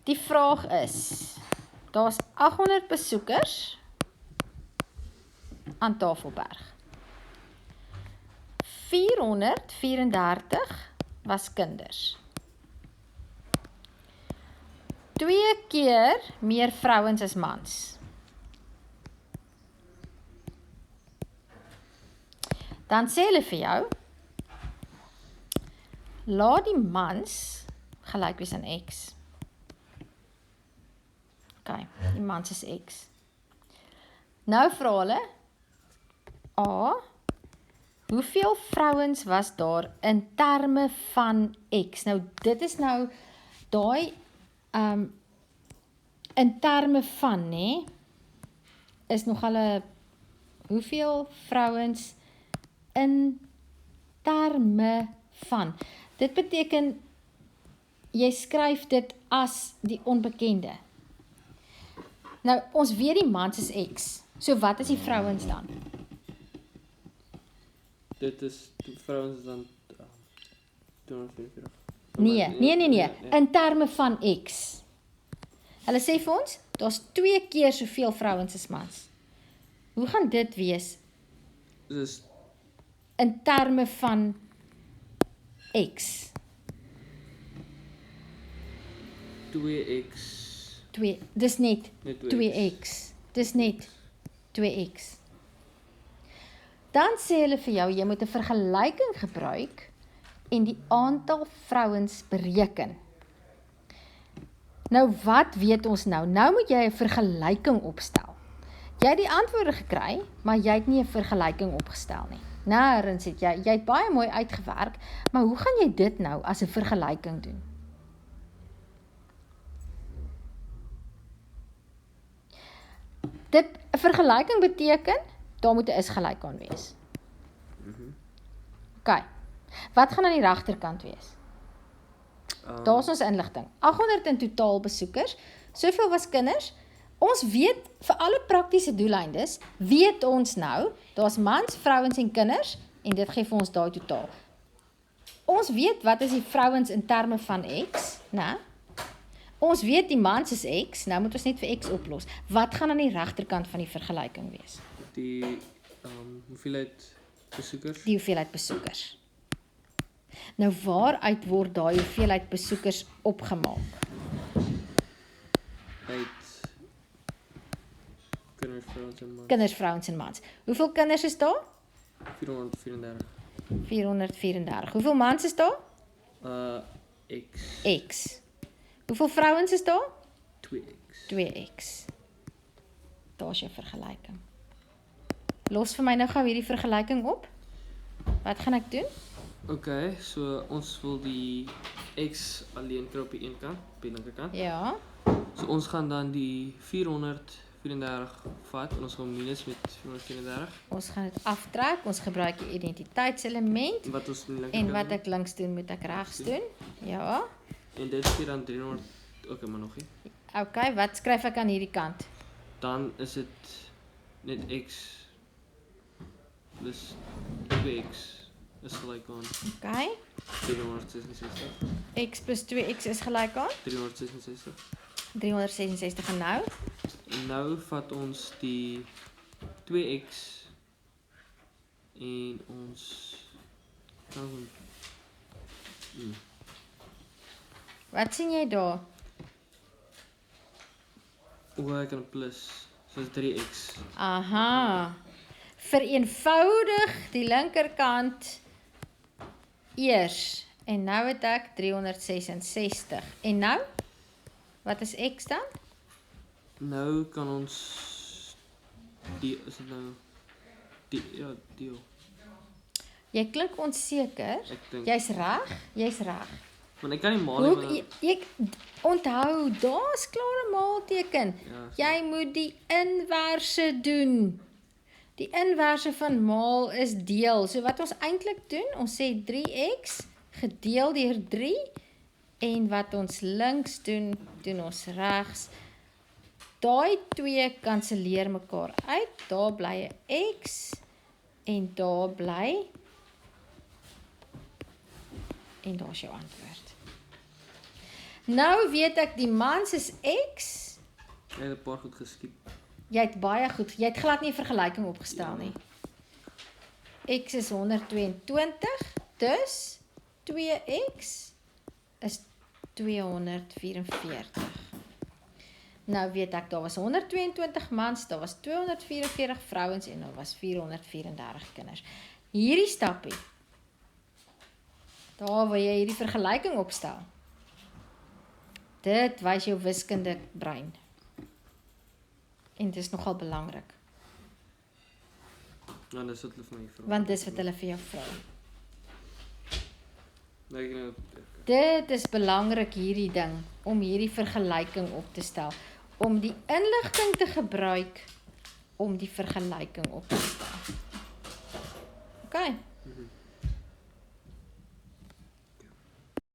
Die vraag is, daar's 800 besoekers aan Tafelberg. 434 was kinders. 2 keer meer vrouens as mans. Dan sê hulle vir jou, laat die mans gelyk wees aan X. OK, die mans is X. Nou vra hulle, A, hoeveel vrouens was daar in terme van X? Nou, dit is nou daai in terme van, né, is nogal 'n hoeveel vrouens in terme van. Dit beteken, jy skryf dit as die onbekende. Nou, ons weet die mans is X. So wat is die vrouens dan? Dit is, die vrouens is dan 244. Nee. In terme van X. Hulle sê vir ons, daar's 2 keer soveel vrouens as mans. Hoe gaan dit wees? Dus In terme van X. 2x. 2, dis net Net 2x. Dis net 2x. Dan sê hulle vir jou, jy moet 'n vergelyking gebruik en die aantal vrouens bereken. Nou wat weet ons nou? Nou moet jy 'n vergelyking opstel. Jy het die antwoorde gekry, maar jy het nie 'n vergelyking opgestel nie. Nêrens het jy het baie mooi uitgewerk, maar hoe gaan jy dit nou as 'n vergelyking doen? Dit 'n vergelyking beteken, daar moet 'n is gelyk aan wees. OK. Wat gaan aan die regterkant wees? Daar is ons inligting. 800 in totaal besoekers. Soveel was kinders. Ons weet, vir alle praktiese doeleindes, weet ons nou, daar's mans, vrouens en kinders, en dit gee vir ons daai totaal. Ons weet wat is die vrouens in terme van X, né? Ons weet die mans is X, nou moet ons net vir X oplos. Wat gaan aan die regterkant van die vergelyking wees? Die hoeveelheid besoekers? Die hoeveelheid besoekers. Nou waaruit word daai hoeveelheid besoekers opgemaak? Uit kinders, vrouens en mans. Kinders, vrouens en mans. Hoeveel kinders is daar? 434. 434. Hoeveel mans is daar? X. X. Hoeveel vrouens is daar? 2x. 2x. Daar is jou vergelyking. Los vir my nou gou hierdie vergelyking op. Wat gaan ek doen? OK, so ons wil die x alleen kry op die een kant, op die linkerkant. Ja. So ons gaan dan die 434 vat en ons gaan minus met 434. Ons gaan dit aftrek. Ons gebruik die identiteitselement. Wat ons in die En linkerkant wat ek links doen, moet ek regs doen. Ja. En dit is dan 300. OK, maar nog nie. OK, wat skryf ek aan hierdie kant? Dan is dit net x plus 2x is gelyk aan OK. 366. X plus 2x is gelyk aan 366. 366 en nou? En nou vat ons die 2x en ons kan Wat sien jy daar? ek kan plus, so is 3x. Aha. Vereenvoudig die linkerkant eers. En nou het ek 366. En nou? Wat is x dan? Nou kan ons die is dit nou deel. Jy klink onseker. Ek dink. Jy's reg. Want ek kan nie maal nie. Hoe jy onthou, daar's klaar 'n maalteken. Ja, Jy moet die inverse doen. Die inverse van maal is deel. So wat ons eintlik doen, ons sê 3x gedeel deur 3 en wat ons links doen, doen ons regs. Daai twee kanselleer mekaar uit. Daar bly 'n x en daar bly en daar's jou antwoord. Nou weet ek die mans is X. Jy het 'n paar goed geskiep. Jy het baie goed, jy het glad nie 'n vergelyking opgestel nie. X is 122, dus 2x is 244. Nou weet ek, daar was 122 mans, daar was 244 vrouens en daar was 434 kinders. Hierdie stappie, daar wil jy hierdie vergelyking opstel. Dit wys jou wiskunde brein. En dit is nogal belangrik. Ja, dis wat hulle van my vra. Want dis wat hulle vir jou vra. Nou, Dit is belangrik hierdie ding, om hierdie vergelyking op te stel. Om die inligting te gebruik, om die vergelyking op te stel. OK.